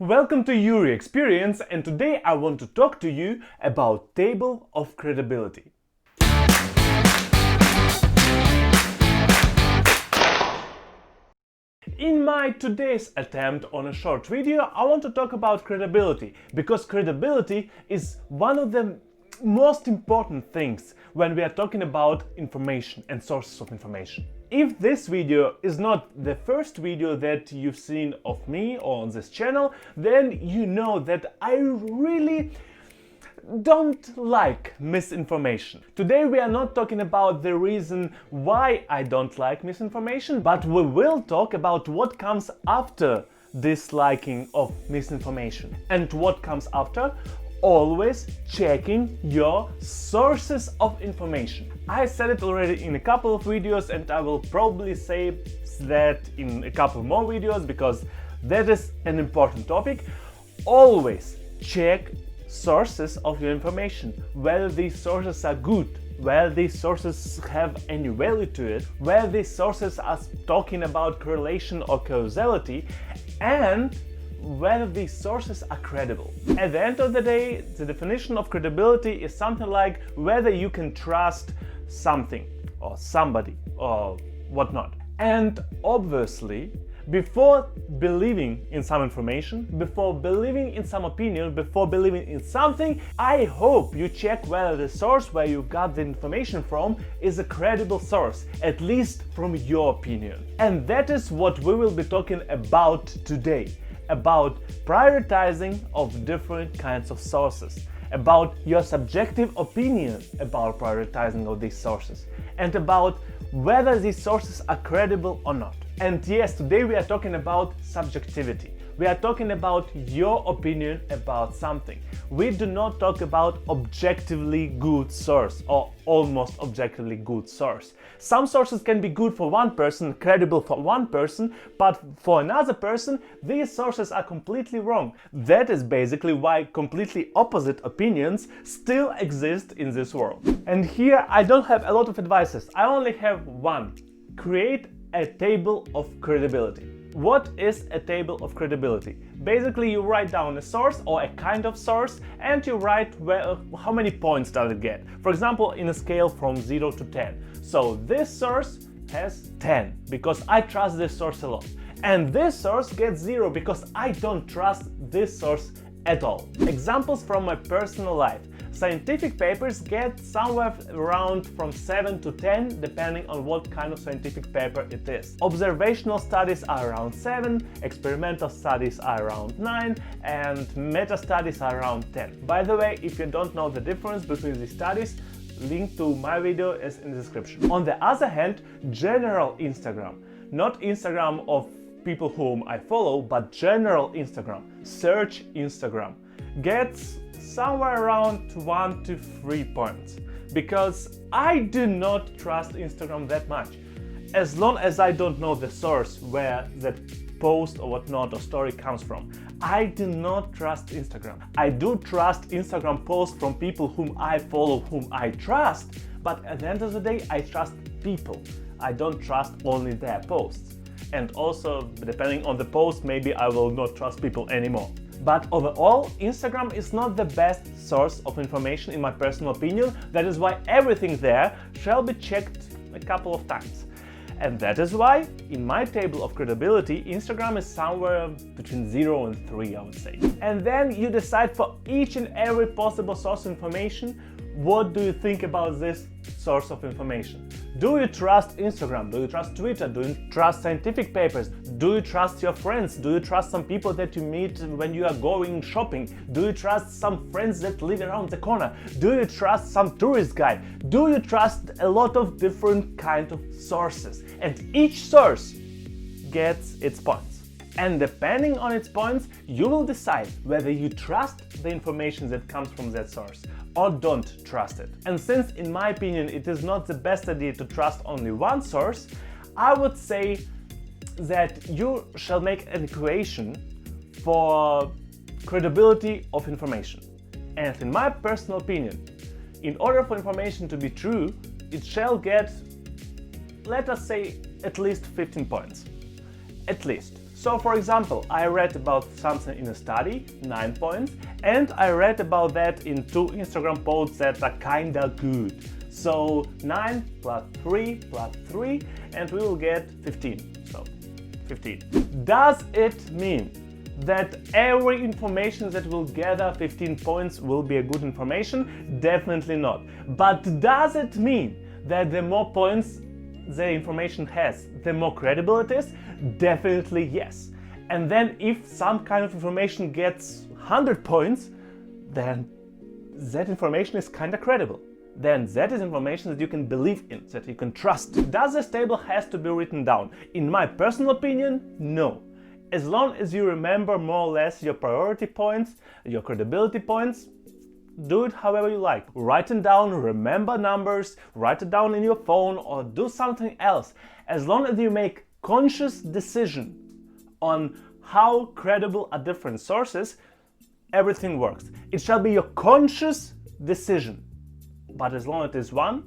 Welcome to Yury Experience, and today I want to talk to you about table of credibility. In my today's attempt on a short video, I want to talk about credibility, because credibility is one of the most important things when we are talking about information and sources of information. If this video is not the first video that you've seen of me or on this channel, then you know that I really don't like misinformation. Today we are not talking about the reason why I don't like misinformation, but we will talk about what comes after disliking of misinformation. And what comes after? Always checking your sources of information. I said it already in a couple of videos, and I will probably say that in a couple more videos because that is an important topic. Always check sources of your information, whether these sources are good, whether these sources have any value to it, whether these sources are talking about correlation or causality, and whether these sources are credible. At the end of the day, the definition of credibility is something like whether you can trust something or somebody or whatnot. And obviously, before believing in some information, before believing in some opinion, before believing in something, I hope you check whether the source where you got the information from is a credible source, at least from your opinion. And that is what we will be talking about today. About prioritizing of different kinds of sources, about your subjective opinion about prioritizing of these sources, and about whether these sources are credible or not. And yes, today we are talking about subjectivity. We are talking about your opinion about something. We do not talk about objectively good source or almost objectively good source. Some sources can be good for one person, credible for one person, but for another person, these sources are completely wrong. That is basically why completely opposite opinions still exist in this world. And here I don't have a lot of advices. I only have one. Create a table of credibility. What is a table of credibility? Basically, you write down a source or a kind of source and you write how many points does it get. For example, in a scale from 0 to 10. So this source has 10 because I trust this source a lot. And this source gets 0 because I don't trust this source at all. Examples from my personal life. Scientific papers get somewhere around from 7 to 10 depending on what kind of scientific paper it is. Observational studies are around 7, experimental studies are around 9, and meta studies are around 10. By the way, if you don't know the difference between these studies, link to my video is in the description. On the other hand, general Instagram, not Instagram of people whom I follow, but general Instagram, search Instagram, gets somewhere around 1 to 3 points, because I do not trust Instagram that much. As long as I don't know the source where that post or whatnot or story comes from, I do not trust Instagram. I do trust Instagram posts from people whom I follow, whom I trust, but at the end of the day, I trust people. I don't trust only their posts. And also, depending on the post, maybe I will not trust people anymore. But overall, Instagram is not the best source of information in my personal opinion. That is why everything there shall be checked a couple of times. And that is why, in my table of credibility, Instagram is somewhere between 0 and 3, I would say. And then you decide for each and every possible source of information, what do you think about this source of information? Do you trust Instagram? Do you trust Twitter? Do you trust scientific papers? Do you trust your friends? Do you trust some people that you meet when you are going shopping? Do you trust some friends that live around the corner? Do you trust some tourist guide? Do you trust a lot of different kinds of sources? And each source gets its points. And depending on its points, you will decide whether you trust the information that comes from that source or don't trust it. And since, in my opinion, it is not the best idea to trust only one source, I would say that you shall make an equation for credibility of information. And in my personal opinion, in order for information to be true, it shall get, let us say, at least 15 points. At least. So for example, I read about something in a study, 9 points, and I read about that in 2 Instagram posts that are kinda good. So 9 plus 3 plus 3, and we will get 15. So 15. Does it mean that every information that will gather 15 points will be a good information? Definitely not. But does it mean that the more points the information has, the more credible it is? Definitely yes. And then if some kind of information gets 100 points, then that information is kind of credible. Then that is information that you can believe in, that you can trust. Does this table has to be written down? In my personal opinion, no. As long as you remember more or less your priority points, your credibility points, do it however you like. Write it down, remember numbers, write it down in your phone or do something else. As long as you make conscious decision on how credible are different sources, everything works. It shall be your conscious decision. But as long as it is one,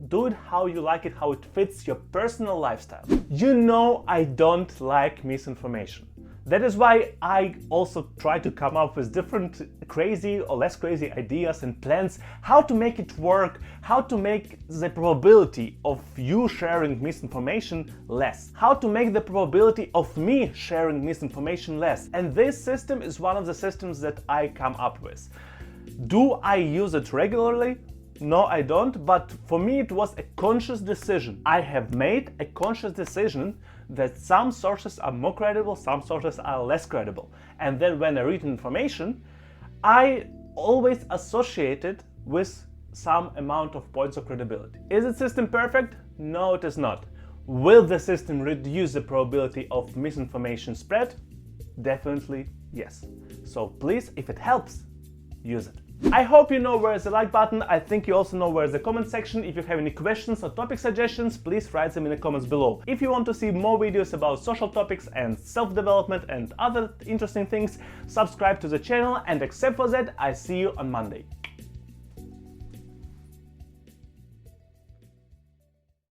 do it how you like it, how it fits your personal lifestyle. You know I don't like misinformation. That is why I also try to come up with different crazy or less crazy ideas and plans, how to make it work, how to make the probability of you sharing misinformation less, how to make the probability of me sharing misinformation less. And this system is one of the systems that I come up with. Do I use it regularly? No, I don't, but for me it was a conscious decision. I have made a conscious decision that some sources are more credible, some sources are less credible. And then when I read information, I always associate it with some amount of points of credibility. Is the system perfect? No, it is not. Will the system reduce the probability of misinformation spread? Definitely yes. So please, if it helps, use it. I hope you know where is the like button. I think you also know where is the comment section. If you have any questions or topic suggestions, please write them in the comments below. If you want to see more videos about social topics and self-development and other interesting things, subscribe to the channel, and except for that, I see you on Monday.